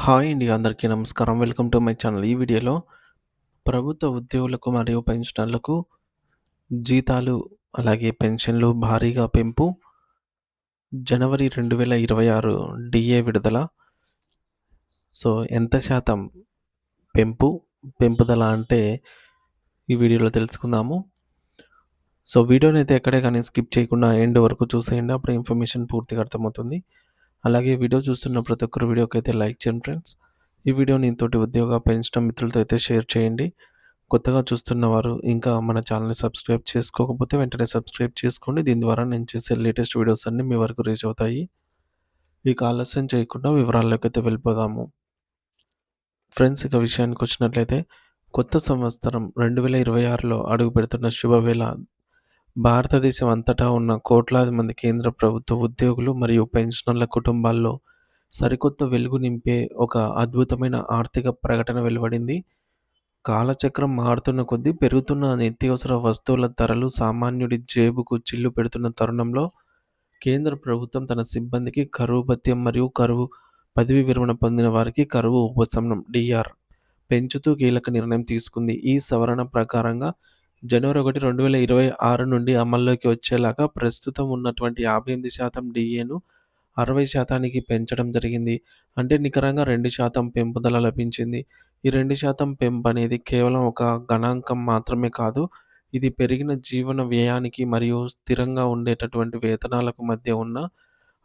Hi అండి. అందరికీ నమస్కారం. Welcome to my channel. ఈ వీడియోలో ప్రభుత్వ ఉద్యోగులకు మరియు పెన్షనర్లకు జీతాలు, అలాగే పెన్షన్లు భారీగా పెంపు. జనవరి 2026 డీఏ విడుదల. సో, ఎంత శాతం పెంపుదల అంటే ఈ వీడియోలో తెలుసుకుందాము. సో, వీడియోనైతే ఎక్కడే కానీ స్కిప్ చేయకుండా ఎండ్ వరకు చూసేయండి. అప్పుడు ఇన్ఫర్మేషన్ పూర్తిగా అర్థమవుతుంది. అలాగే వీడియో చూస్తున్న ప్రతి ఒక్కరు వీడియోకైతే లైక్ చేయండి ఫ్రెండ్స్. ఈ వీడియోని తోటి ఉద్యోగ పెన్షన్ మిత్రులతో అయితే షేర్ చేయండి. కొత్తగా చూస్తున్నవారు ఇంకా మన ఛానల్‌ని సబ్స్క్రైబ్ చేసుకోకపోతే వెంటనే సబ్స్క్రైబ్ చేసుకోండి. దీని ద్వారా నేను చేసే లేటెస్ట్ వీడియోస్ అన్నీ మీ వరకు రీచ్ అవుతాయి. ఇక ఆలస్యం చేయకుండా వివరాల్లోకైతే వెళ్ళిపోదాము. ఫ్రెండ్స్, ఇక విషయానికొచ్చినట్లయితే కొత్త సంవత్సరం 2026లో అడుగుపెడుతున్న శుభవేళ. భారతదేశం అంతటా ఉన్న కోట్లాది మంది కేంద్ర ప్రభుత్వ ఉద్యోగులు మరియు పెన్షనర్ల కుటుంబాల్లో సరికొత్త వెలుగు నింపే ఒక అద్భుతమైన ఆర్థిక ప్రకటన వెలువడింది. కాలచక్రం మారుతున్న కొద్దీ పెరుగుతున్న నిత్యావసర వస్తువుల ధరలు సామాన్యుడి జేబుకు చిల్లు పెడుతున్న తరుణంలో కేంద్ర ప్రభుత్వం తన సిబ్బందికి కరువు భత్యం మరియు పదవీ విరమణ పొందిన వారికి కరువు ఉపశమనం డిఆర్ పెంచుతూ కీలక నిర్ణయం తీసుకుంది. ఈ సవరణ ప్రకారంగా జనవరి 1, 2026 నుండి అమల్లోకి వచ్చేలాగా ప్రస్తుతం ఉన్నటువంటి 58% డిఏను 60%కి పెంచడం జరిగింది. అంటే నికరంగా 2% పెంపుదల లభించింది. ఈ 2% పెంపనేది కేవలం ఒక గణాంకం మాత్రమే కాదు. ఇది పెరిగిన జీవన వ్యయానికి మరియు స్థిరంగా ఉండేటటువంటి వేతనాలకు మధ్య ఉన్న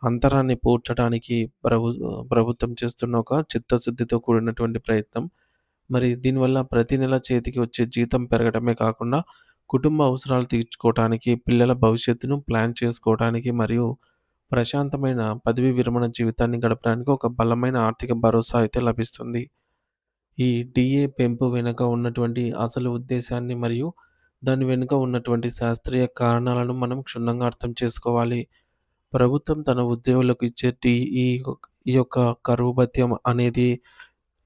అంతరాన్ని పూడ్చడానికి ప్రభుత్వం చేస్తున్న ఒక చిత్తశుద్ధితో కూడినటువంటి ప్రయత్నం. మరి దీనివల్ల ప్రతి నెల చేతికి వచ్చే జీతం పెరగడమే కాకుండా కుటుంబ అవసరాలు తీర్చుకోవటానికి, పిల్లల భవిష్యత్తును ప్లాన్ చేసుకోవటానికి మరియు ప్రశాంతమైన పదవీ విరమణ జీవితాన్ని గడపడానికి ఒక బలమైన ఆర్థిక భరోసా అయితే లభిస్తుంది. ఈ డిఏ పెంపు వెనుక ఉన్నటువంటి అసలు ఉద్దేశాన్ని మరియు దాని వెనుక ఉన్నటువంటి శాస్త్రీయ కారణాలను మనం క్షుణ్ణంగా అర్థం చేసుకోవాలి. ప్రభుత్వం తన ఉద్యోగులకు ఇచ్చే ఈ యొక్క కరువు భత్యం అనేది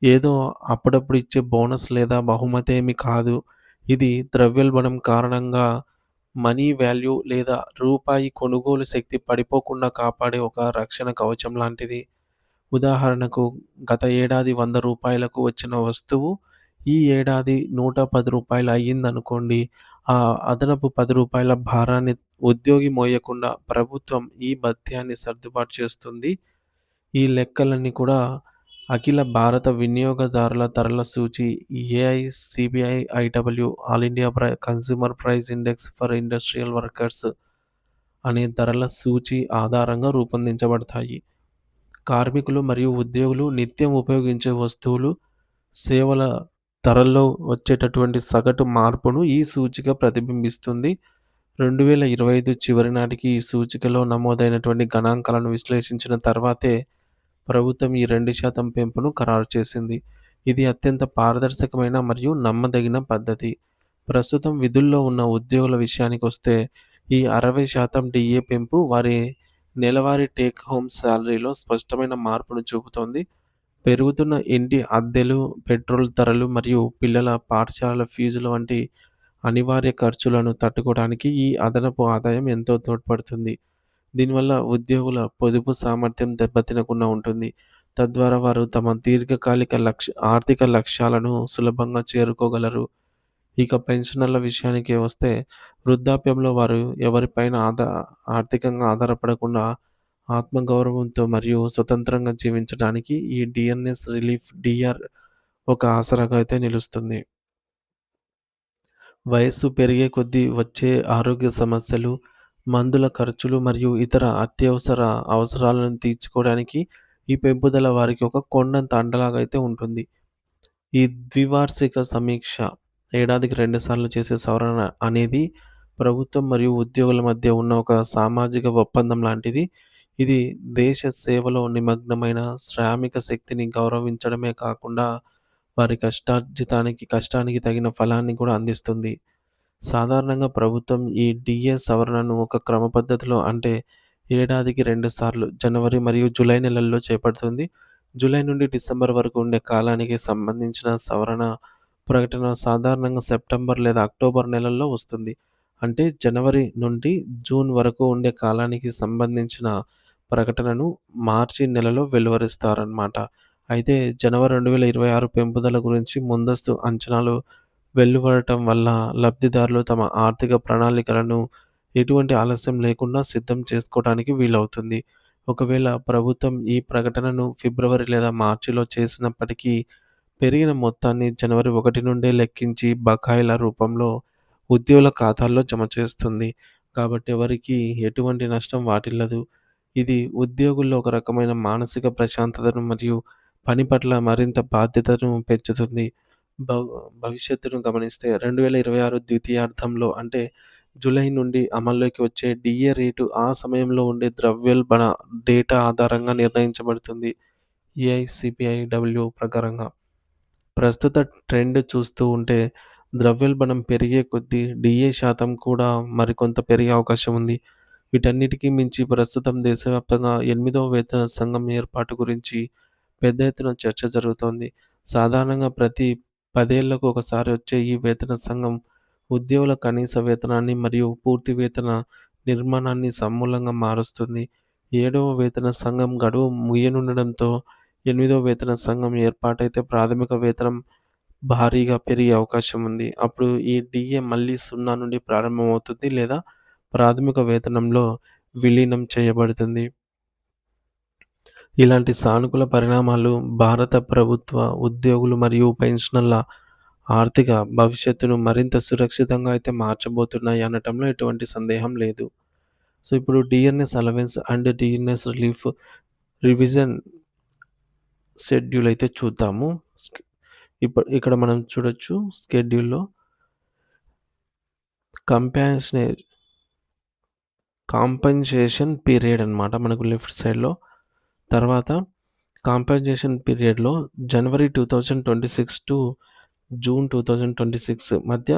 ఏదో అప్పుడప్పుడు ఇచ్చే బోనస్ లేదా బహుమతి ఏమి కాదు. ఇది ద్రవ్యోల్బణం కారణంగా మనీ వాల్యూ లేదా రూపాయి కొనుగోలు శక్తి పడిపోకుండా కాపాడే ఒక రక్షణ కవచం లాంటిది. ఉదాహరణకు, గత ఏడాది రూ. 100కు వచ్చిన వస్తువు ఈ ఏడాది రూ. 110 అయ్యిందనుకోండి. ఆ అదనపు రూ. 10 భారాన్ని ఉద్యోగి మోయకుండా ప్రభుత్వం ఈ భత్యాన్ని సర్దుబాటు చేస్తుంది. ఈ లెక్కలన్నీ కూడా అఖిల భారత వినియోగదారుల ధరల సూచి AICPI all India consumer price index for industrial workers అనే ధరల సూచి ఆధారంగా రూపొందించబడతాయి. కార్మికులు మరియు ఉద్యోగులు నిత్యం ఉపయోగించే వస్తువులు, సేవల ధరల్లో వచ్చేటటువంటి సగటు మార్పును ఈ సూచిక ప్రతిబింబిస్తుంది. 2025 చివరి నాటికి ఈ సూచికలో నమోదైనటువంటి గణాంకాలను విశ్లేషించిన తర్వాతే ప్రభుత్వం ఈ 2% పెంపును ఖరారు చేసింది. ఇది అత్యంత పారదర్శకమైన మరియు నమ్మదగిన పద్ధతి. ప్రస్తుతం విధుల్లో ఉన్న ఉద్యోగుల విషయానికొస్తే ఈ 60% డిఏ పెంపు వారి నెలవారీ టేక్ హోమ్ సాలరీలో స్పష్టమైన మార్పును చూపుతోంది. పెరుగుతున్న ఇంటి అద్దెలు, పెట్రోల్ ధరలు మరియు పిల్లల పాఠశాలల ఫీజుల వంటి అనివార్య ఖర్చులను తట్టుకోవడానికి ఈ అదనపు ఆదాయం ఎంతో తోడ్పడుతుంది. దీనివల్ల ఉద్యోగుల పొదుపు సామర్థ్యం దెబ్బతినకుండా ఉంటుంది. తద్వారా వారు తమ దీర్ఘకాలిక ఆర్థిక లక్ష్యాలను సులభంగా చేరుకోగలరు. ఇక పెన్షనర్ల విషయానికి వస్తే, వృద్ధాప్యంలో వారు ఎవరిపైన ఆర్థికంగా ఆధారపడకుండా ఆత్మగౌరవంతో మరియు స్వతంత్రంగా జీవించడానికి ఈ డిఎన్ఎస్ రిలీఫ్ డిఆర్ ఒక ఆసరాగా అయితే నిలుస్తుంది. వయస్సు పెరిగే కొద్దీ వచ్చే ఆరోగ్య సమస్యలు, మందుల ఖర్చులు మరియు ఇతర అత్యవసర అవసరాలను తీర్చుకోవడానికి ఈ పెంపుదల వారికి ఒక కొండంత అండలాగా అయితే ఉంటుంది. ఈ ద్వివార్షిక సమీక్ష, ఏడాదికి 2 సార్లు చేసే సవరణ అనేది ప్రభుత్వం మరియు ఉద్యోగుల మధ్య ఉన్న ఒక సామాజిక ఒప్పందం లాంటిది. ఇది దేశ సేవలో నిమగ్నమైన శ్రామిక శక్తిని గౌరవించడమే కాకుండా వారి కష్టానికి తగిన ఫలాన్ని కూడా అందిస్తుంది. సాధారణంగా ప్రభుత్వం ఈ డిఏ సవరణను ఒక క్రమ పద్ధతిలో, అంటే ఏడాదికి 2 సార్లు జనవరి మరియు జూలై నెలల్లో చేపడుతుంది. జూలై నుండి డిసెంబర్ వరకు ఉండే కాలానికి సంబంధించిన సవరణ ప్రకటన సాధారణంగా సెప్టెంబర్ లేదా అక్టోబర్ నెలల్లో వస్తుంది. అంటే జనవరి నుండి జూన్ వరకు ఉండే కాలానికి సంబంధించిన ప్రకటనను మార్చి నెలలో వెలువరిస్తారనమాట. అయితే జనవరి 2026 పెంపుదల గురించి ముందస్తు అంచనాలు వెలువడటం వల్ల లబ్ధిదారులు తమ ఆర్థిక ప్రణాళికలను ఎటువంటి ఆలస్యం లేకుండా సిద్ధం చేసుకోవడానికి వీలవుతుంది. ఒకవేళ ప్రభుత్వం ఈ ప్రకటనను ఫిబ్రవరి లేదా మార్చిలో చేసినప్పటికీ పెరిగిన మొత్తాన్ని జనవరి 1 నుండే లెక్కించి బకాయిల రూపంలో ఉద్యోగుల ఖాతాల్లో జమ చేస్తుంది. కాబట్టి ఎవరికీ ఎటువంటి నష్టం వాటిల్లదు. ఇది ఉద్యోగుల్లో ఒక రకమైన మానసిక ప్రశాంతతను మరియు పని పట్ల మరింత బాధ్యతను పెంచుతుంది. భవ్ భవిష్యత్తును గమనిస్తే 2026 ద్వితీయార్థంలో అంటే జూలై నుండి అమల్లోకి వచ్చే డీఏ రేటు ఆ సమయంలో ఉండే ద్రవ్యోల్బణ డేటా ఆధారంగా నిర్ణయించబడుతుంది. ఏఐసీపీఐడబ్ల్యూ ప్రకారంగా. ప్రస్తుత ట్రెండ్ చూస్తూ ఉంటే ద్రవ్యోల్బణం పెరిగే కొద్దీ డీఏ శాతం కూడా మరికొంత పెరిగే అవకాశం ఉంది. వీటన్నిటికి మించి ప్రస్తుతం దేశవ్యాప్తంగా 8వ వేతన సంఘం ఏర్పాటు గురించి పెద్ద ఎత్తున చర్చ జరుగుతోంది. సాధారణంగా ప్రతి 10 ఏళ్లకు ఒకసారి వచ్చే ఈ వేతన సంఘం ఉద్యోగుల కనీస వేతనాన్ని మరియు పూర్తి వేతన నిర్మాణాన్ని సమూలంగా మారుస్తుంది. 7వ వేతన సంఘం గడువు ముగియనుండడంతో 8వ వేతన సంఘం ఏర్పాటైతే ప్రాథమిక వేతనం భారీగా పెరిగే అవకాశం ఉంది. అప్పుడు ఈ డీఏ మళ్ళీ 0 నుండి ప్రారంభమవుతుంది లేదా ప్రాథమిక వేతనంలో విలీనం చేయబడుతుంది. ఇలాంటి సానుకూల పరిణామాలు భారత ప్రభుత్వ ఉద్యోగులు మరియు పెన్షనర్ల ఆర్థిక భవిష్యత్తును మరింత సురక్షితంగా అయితే మార్చబోతున్నాయి అనటంలో ఎటువంటి సందేహం లేదు. సో, ఇప్పుడు dearness allowance and dearness relief revision schedule అయితే చూద్దాము. ఇక్కడ మనం చూడొచ్చు షెడ్యూల్‌లో కంపాషనే కాంపెన్సేషన్ పీరియడ్ అన్నమాట మనకు లెఫ్ట్ సైడ్‌లో. తర్వాత కాంపెన్సేషన్ పీరియడ్‌లో జనవరి 2026 టు జూన్ 2026 మధ్య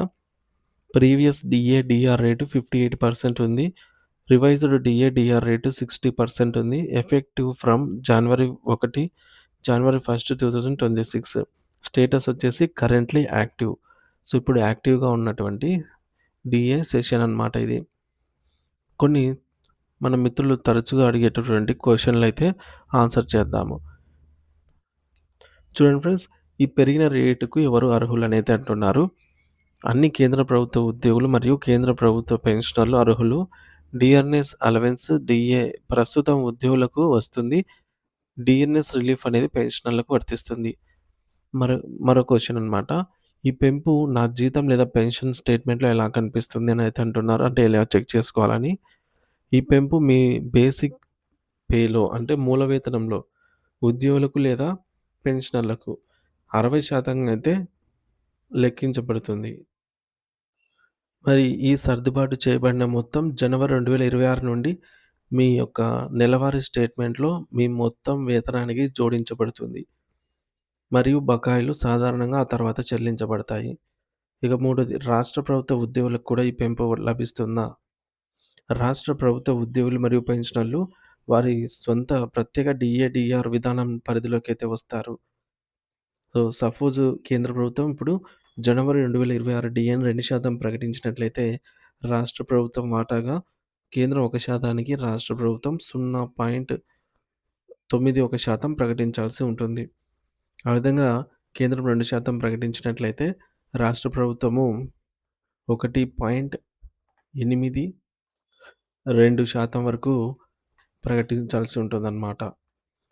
ప్రీవియస్ డీఏ, డీఆర్ రేటు 58% ఉంది. రివైజ్డ్ డీఏ, డీఆర్ రేటు 60% ఉంది. Effective from January 1, January 1, 2026. Status వచ్చేసి కరెంట్‌లీ యాక్టివ్. సో, ఇప్పుడు యాక్టివ్‌గా ఉన్నటువంటి డీఏ సెషన్ అన్నమాట ఇది. కొన్ని మన మిత్రులు తరచుగా అడిగేటటువంటి క్వెషన్‌లయితే ఆన్సర్ చేద్దాము. చూడండి ఫ్రెండ్స్, ఈ పెరిగిన రేటుకు ఎవరు అర్హులనైతే అంటున్నారు. అన్ని కేంద్ర ప్రభుత్వ ఉద్యోగులు మరియు కేంద్ర ప్రభుత్వ పెన్షనర్లు అర్హులు. డీఎన్ఎస్ అలవెన్స్, డీఏ ప్రస్తుతం ఉద్యోగులకు వస్తుంది. డీఎన్ఎస్ రిలీఫ్ అనేది పెన్షనర్లకు వర్తిస్తుంది. మరో మరో క్వెషన్ అన్నమాట. ఈ పెంపు నా జీతం లేదా పెన్షన్ స్టేట్‌మెంట్‌లో ఎలా కనిపిస్తుంది అని అయితే అంటున్నారు. అంటే ఎలా చెక్ చేసుకోవాలని. ఈ పెంపు మీ బేసిక్ పేలో అంటే మూల వేతనంలో ఉద్యోగులకు లేదా పెన్షనర్లకు 60% అయితే లెక్కించబడుతుంది. మరి ఈ సర్దుబాటు చేయబడిన మొత్తం జనవరి 2026 నుండి మీ యొక్క నెలవారీ స్టేట్‌మెంట్‌లో మీ మొత్తం వేతనానికి జోడించబడుతుంది. మరియు బకాయిలు సాధారణంగా ఆ తర్వాత చెల్లించబడతాయి. ఇక మూడోది రాష్ట్ర ప్రభుత్వ ఉద్యోగులకు కూడా ఈ పెంపు లభిస్తుందా? రాష్ట్ర ప్రభుత్వ ఉద్యోగులు మరియు పెన్షనర్లు వారి సొంత ప్రత్యేక డీఏ, డీఆర్ విధానం పరిధిలోకైతే వస్తారు. సో, సపోజ్ కేంద్ర ప్రభుత్వం ఇప్పుడు జనవరి 2026 డీఏని 2% ప్రకటించినట్లయితే రాష్ట్ర ప్రభుత్వం వాటాగా కేంద్రం 1%కి రాష్ట్ర ప్రభుత్వం 0.91% ప్రకటించాల్సి ఉంటుంది. ఆ విధంగా కేంద్రం 2% ప్రకటించినట్లయితే రాష్ట్ర ప్రభుత్వము 1.82% వరకు ప్రకటించాల్సి ఉంటుందన్నమాట.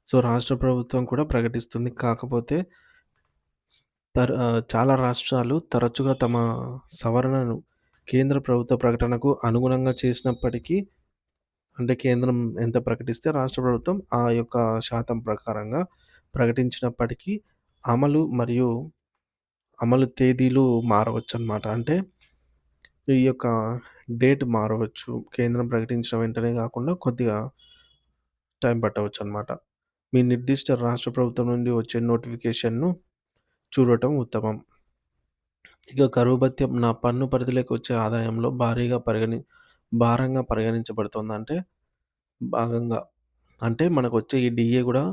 సో, రాష్ట్ర ప్రభుత్వం కూడా ప్రకటిస్తుంది. కాకపోతే చాలా రాష్ట్రాలు తరచుగా తమ సవరణను కేంద్ర ప్రభుత్వ ప్రకటనకు అనుగుణంగా చేసినప్పటికీ అంటే కేంద్రం ఎంత ప్రకటిస్తే రాష్ట్ర ప్రభుత్వం ఆ యొక్క శాతం ప్రకారంగా ప్రకటించినప్పటికీ అమలు మరియు అమలు తేదీలు మారవచ్చన్నమాట. అంటే ఈ యొక్క డేట్ మారవచ్చు. కేంద్రం ప్రకటించిన వెంటనే గాకుండా కొద్దిగా టైం పట్టవచ్చన్నమాట. మీ నిర్దిష్ట రాష్ట్ర ప్రభుత్వం నుండి వచ్చే నోటిఫికేషన్‌ను చూడటం ఉత్తమం. ఇక కరువు భత్యం నా పన్ను పరిధిలోకి వచ్చే ఆదాయంలో భారంగా పరిగణించబడుతుందా? అంటే భాగంగా. అంటే మనకొచ్చే ఈ డీఏ గూడా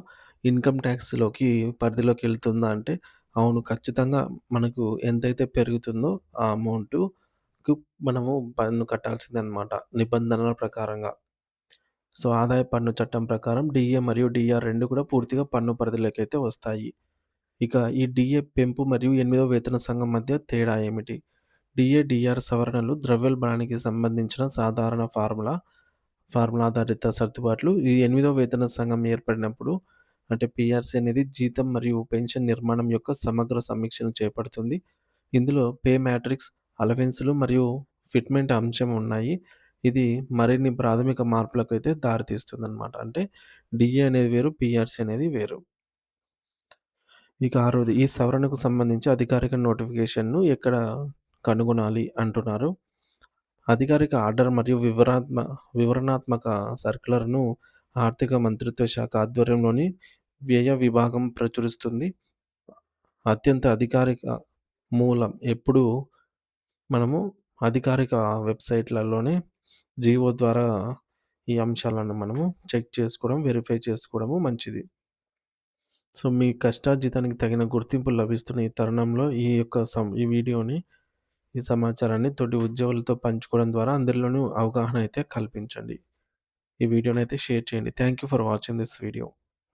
ఇన్‌కమ్ టాక్స్‌లోకి పరిధిలోకి ఎళ్తుందా? అంటే అవును. ఖచ్చితంగా మనకు ఎంతైతే పెరుగుతుందో ఆ అమౌంటుకు మనము పన్ను కట్టాల్సిందే అన్నమాట నిబంధనల ప్రకారంగా. సో, ఆదాయ పన్ను చట్టం ప్రకారం డీఏ మరియు డీఆర్ 2 కూడా పూర్తిగా పన్ను పరిధిలోకైతే వస్తాయి. ఇక ఈ డీఏ పెంపు మరియు 8వ వేతన సంఘం మధ్య తేడా ఏమిటి? డీఏ, డీఆర్ సవరణలు ద్రవ్యోల్బణానికి సంబంధించిన సాధారణ ఫార్ములా ఆధారిత సర్దుబాట్లు. ఈ 8వ వేతన సంఘం ఏర్పడినప్పుడు అంటే పీఆర్సీ అనేది జీతం మరియు పెన్షన్ నిర్మాణం యొక్క సమగ్ర సమీక్షను చేపడుతుంది. ఇందులో పే మ్యాట్రిక్స్, అలవెన్స్‌లు మరియు ఫిట్‌మెంట్ అంశం ఉన్నాయి. ఇది మరిన్ని ప్రాథమిక మార్పులకైతే దారితీస్తుందనమాట. అంటే డీఏ అనేది వేరు, పీఆర్సీ అనేది వేరు. ఇక ఆరోది ఈ సవరణకు సంబంధించి అధికారిక నోటిఫికేషన్‌ను ఎక్కడ కనుగొనాలి అంటున్నారు. అధికారిక ఆర్డర్ మరియు వివరణాత్మక సర్క్యులర్‌ను ఆర్థిక మంత్రిత్వ శాఖ ఆధ్వర్యంలోని వ్యయ విభాగం ప్రచురిస్తుంది. అత్యంత అధికారిక మూలం ఎప్పుడూ మనము అధికారిక వెబ్‌సైట్‌లలోనే జీవో ద్వారా ఈ అంశాలను మనము చెక్ చేసుకోవడం, వెరిఫై చేసుకోవడము మంచిది. సో, మీ కష్టార్జితానికి తగిన గుర్తింపు లభిస్తున్న ఈ తరుణంలో ఈ వీడియోని, ఈ సమాచారాన్ని తోటి ఉద్యోగులతో పంచుకోవడం ద్వారా అందరిలోనూ అవగాహన అయితే కల్పించండి. ఈ వీడియోనైతే షేర్ చేయండి. Thank you for watching this video.